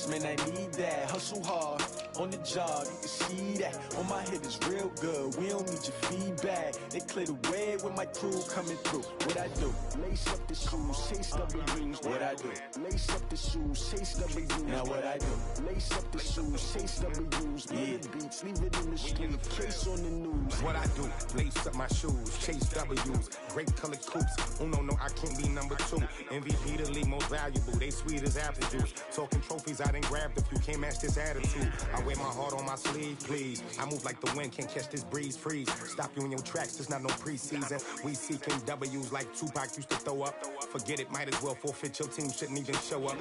chips, man, I need that. Hustle hard, on the job, you can see that. On my head is real good, we don't need your feedback. They clear the way with my crew coming through. What I do? Lace up the shoes, chase W's. What I do? Lace up the shoes, chase W's. Now what I do? Lace up the shoes, chase W's. Yeah, beats, leave it in the street, case on the news. What I do? Lace up my shoes, chase W's. Great colored coops. Oh no, I can't be number 2. MVP the league most valuable. They sweet as apple juice. Talking trophies, I done grabbed a few. Can't match this attitude. I wear my heart on my sleeve, please. I move like the wind, can't catch this breeze. Freeze. Stop you in your tracks. There's not no preseason. We seeking W's like Tupac used to throw up. Forget it, might as well forfeit. Your team shouldn't even show up.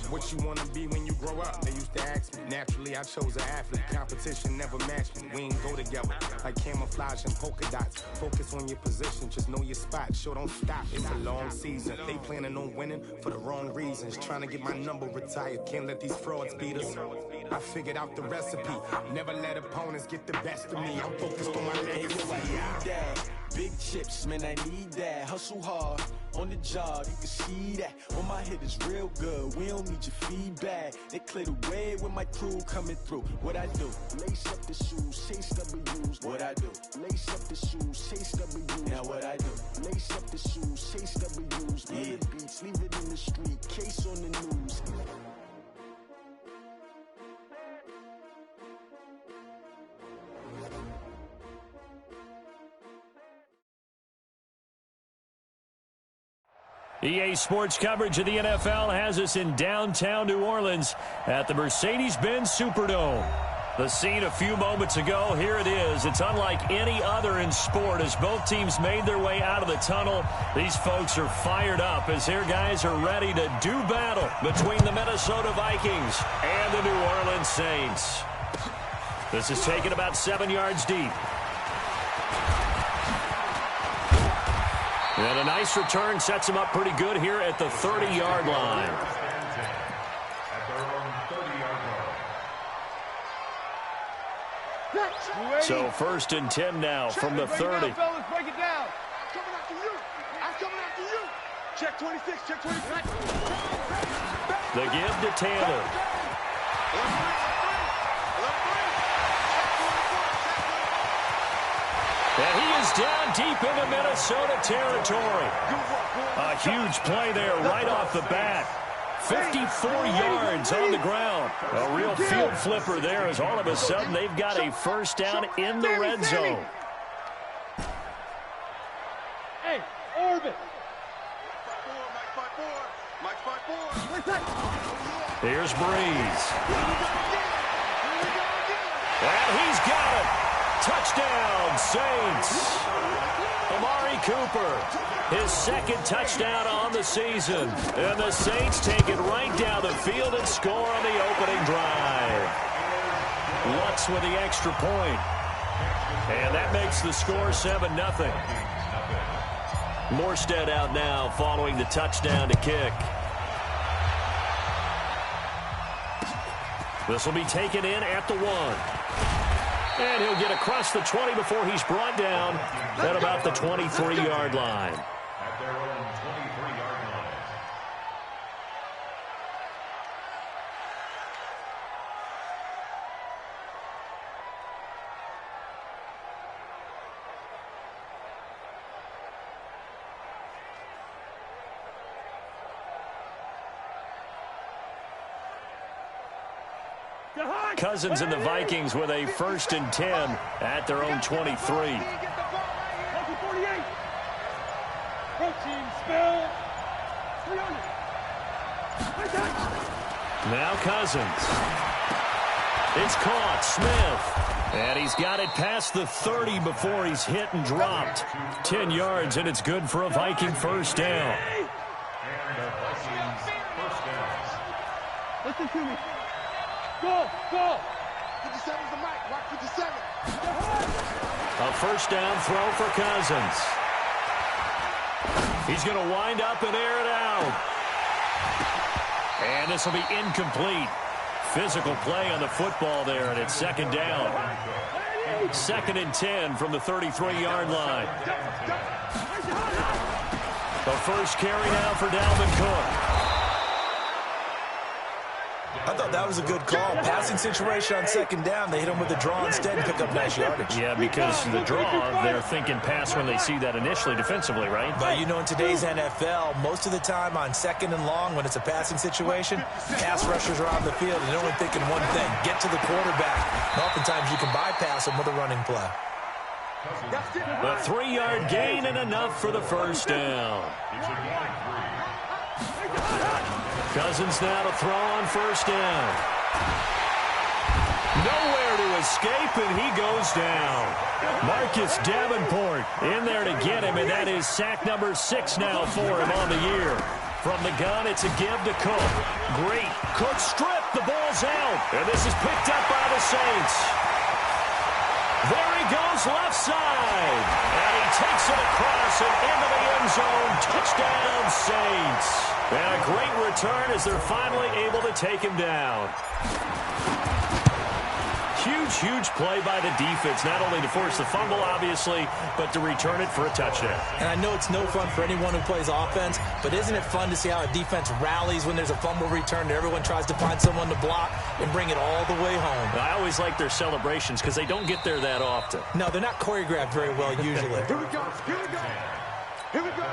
What you wanna be when you grow up? They used to ask me. Naturally, I chose an athlete. Competition never matched me. We ain't go together like camouflage and polka dots. Focus on your position, just know your spot. Sure, don't stop. It's a long season. They planning on winning for the wrong reasons. Trying to get my number retired. Can't let these frauds beat us. I figured out the recipe. Never let opponents get the best of me. I'm focused on my legacy. Big chips, man, I need that. Hustle hard, on the job, you can see that. On my head is real good, we don't need your feedback. They clear the way with my crew coming through. What I do? Lace up the shoes, chase W's. What I do? Lace up the shoes, chase W's. Now what I do? Lace up the shoes, chase W's. Yeah, beats, leave it in the street, case on the news. EA Sports coverage of the NFL has us in downtown New Orleans at the Mercedes-Benz Superdome. The scene a few moments ago, here it is. It's unlike any other in sport as both teams made their way out of the tunnel. These folks are fired up as their guys are ready to do battle between the Minnesota Vikings and the New Orleans Saints. This is taken about 7 yards deep. And a nice return sets him up pretty good here at the 30-yard line. So 1st and 10 now from the 30. Break it down. I'm coming after you. I'm coming after you. Check 26, check 26. The give to Taylor. And he is down deep into Minnesota territory. A huge play there right off the bat. 54 yards on the ground. A real field flipper there as all of a sudden they've got a first down in the red zone. Hey, Orbit. Here's Breeze. And he's got it. Touchdown, Saints. Amari Cooper, his second touchdown on the season. And the Saints take it right down the field and score on the opening drive. Lutz with the extra point. And that makes the score 7-0. Morstead out now following the touchdown to kick. This will be taken in at the 1. And he'll get across the 20 before he's brought down at about the 23-yard line. At their own 23-yard line. Cousins and the Vikings with a 1st and 10 at their own 23. Now Cousins. It's caught. Smith. And he's got it past the 30 before he's hit and dropped. 10 yards, and it's good for a Viking first down. And the Vikings first down. Listen to me. Go, go. 57's the mic. Rock 57. A first down throw for Cousins. He's going to wind up and air it out. And this will be incomplete. Physical play on the football there, and it's 2nd down. 2nd and 10 from the 33-yard line. The first carry now for Dalvin Cook. I thought that was a good call. Passing situation on second down, they hit him with a draw instead and pick up nice yardage. Yeah, because the draw, they're thinking pass when they see that initially defensively, right? But, you know, in today's NFL, most of the time on second and long, when it's a passing situation, pass rushers are on the field, and they're only thinking one thing, get to the quarterback. And oftentimes you can bypass them with a running play. A 3-yard gain and enough for the first down. Cousins now to throw on first down. Nowhere to escape, and he goes down. Marcus Davenport in there to get him, and that is sack number 6 now for him on the year. From the gun, it's a give to Cook. Great. Cook stripped. The ball's out, and this is picked up by the Saints. There he goes left side, and he takes it across and into the end zone. Touchdown, Saints. And a great return as they're finally able to take him down. Huge play by the defense, not only to force the fumble, obviously, but to return it for a touchdown. And I know it's no fun for anyone who plays offense, but isn't it fun to see how a defense rallies when there's a fumble return and everyone tries to find someone to block and bring it all the way home? I always like their celebrations because they don't get there that often. No, they're not choreographed very well usually. Here we go. Here we go. Here we go.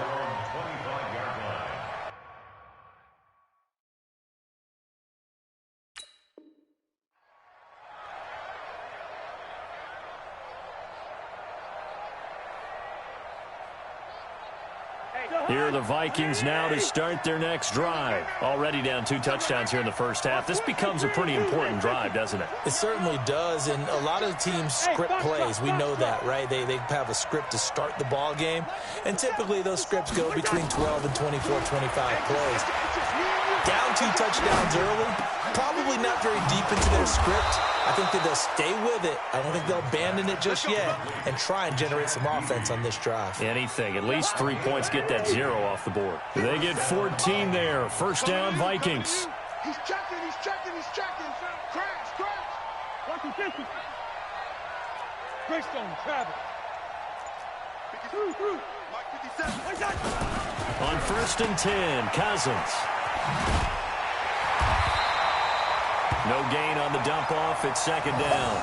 Here are the Vikings now to start their next drive. Already down 2 touchdowns here in the first half. This becomes a pretty important drive, doesn't it? It certainly does, and a lot of teams script plays. We know that, right? They have a script to start the ball game, and typically those scripts go between 12 and 24, 25 plays. Down 2 touchdowns early, probably not very deep into their script. I think that they'll stay with it. I don't think they'll abandon it just yet and try and generate some offense on this drive. Anything. At least 3 points, get that 0 off the board. They get 14 there. First down, Vikings. He's checking. Crash. Watch him 50. Greystone, Travis. Mike 57. On first and 10, Cousins. No gain on the dump off. It's second down.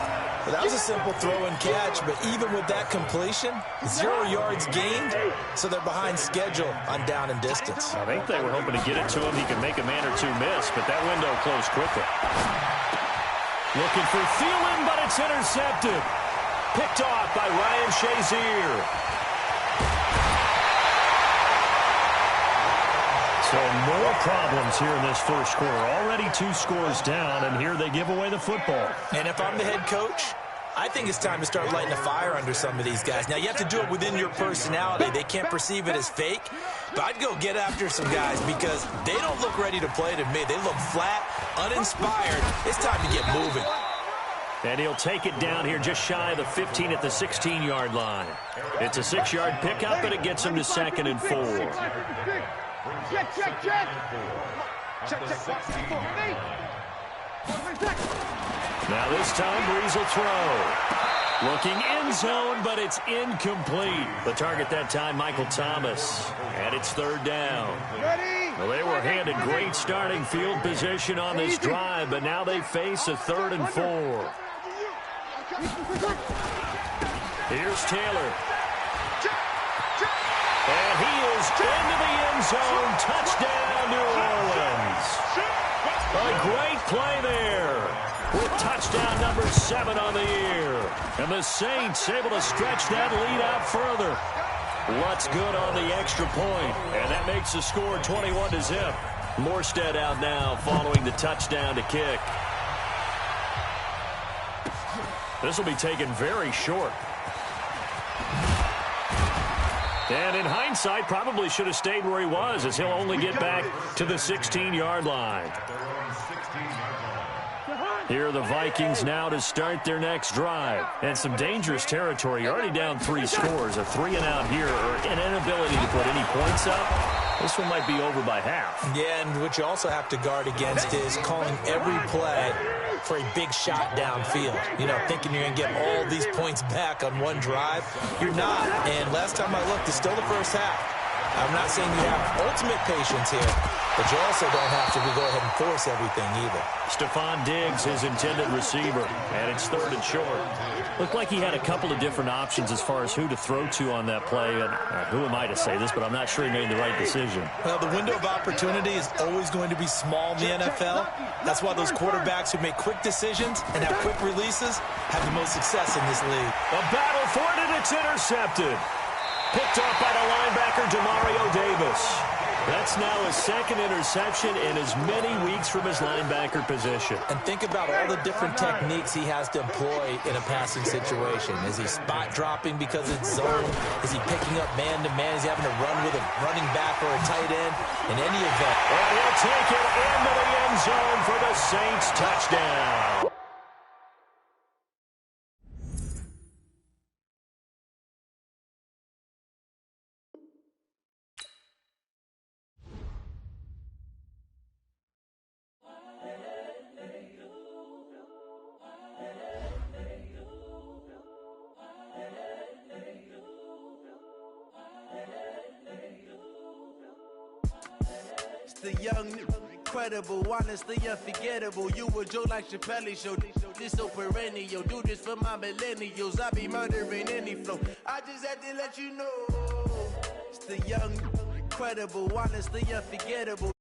Well, that was a simple throw and catch, but even with that completion, 0 yards gained, so they're behind schedule on down and distance. I think they were hoping to get it to him. He could make a man or two miss, but that window closed quickly. Looking for Thielen, but it's intercepted. Picked off by Ryan Shazier. So more problems here in this first quarter. Already 2 scores down, and here they give away the football. And if I'm the head coach, I think it's time to start lighting a fire under some of these guys. Now, you have to do it within your personality. They can't perceive it as fake. But I'd go get after some guys because they don't look ready to play to me. They look flat, uninspired. It's time to get moving. And he'll take it down here just shy of the 15 at the 16-yard line. It's a 6-yard pickup, and it gets him to 2nd and 4. Check. Now this time, Breeze will throw. Looking end zone, but it's incomplete. The target that time, Michael Thomas. And it's 3rd down. Well, they were handed great starting field position on this drive, but now they face a 3rd and 4. Here's Taylor. And he is into the end zone. Touchdown, New Orleans. A great play there with touchdown number 7 on the year. And the Saints able to stretch that lead out further. Lutz good on the extra point, and that makes the score 21-0. Morstead out now following the touchdown to kick. This will be taken very short. And in hindsight, probably should have stayed where he was, as he'll only get back to the 16-yard line. Here are the Vikings now to start their next drive. And some dangerous territory. You're already down 3 scores. A 3-and-out here, or an inability to put any points up. This one might be over by half. Yeah, and what you also have to guard against is calling every play for a big shot downfield. You know, thinking you're going to get all these points back on one drive. You're not. And last time I looked, it's still the first half. I'm not saying you have ultimate patience here, but you also don't have to go ahead and force everything either. Stephon Diggs, his intended receiver, and it's 3rd and short. Looked like he had a couple of different options as far as who to throw to on that play. And who am I to say this, but I'm not sure he made the right decision. Well, the window of opportunity is always going to be small in the NFL. That's why those quarterbacks who make quick decisions and have quick releases have the most success in this league. A battle for it, and it's intercepted. Picked off by the linebacker, Demario Davis. That's now his 2nd interception in as many weeks from his linebacker position. And think about all the different techniques he has to employ in a passing situation. Is he spot dropping because it's zone? Is he picking up man-to-man? Is he having to run with a running back or a tight end? In any event. And he'll take it into the end zone for the Saints touchdown. The young, incredible, honestly unforgettable. You a joke like Chappelle Show. This so perennial. Do this for my millennials. I be murdering any flow. I just had to let you know. It's the young, incredible, honestly unforgettable.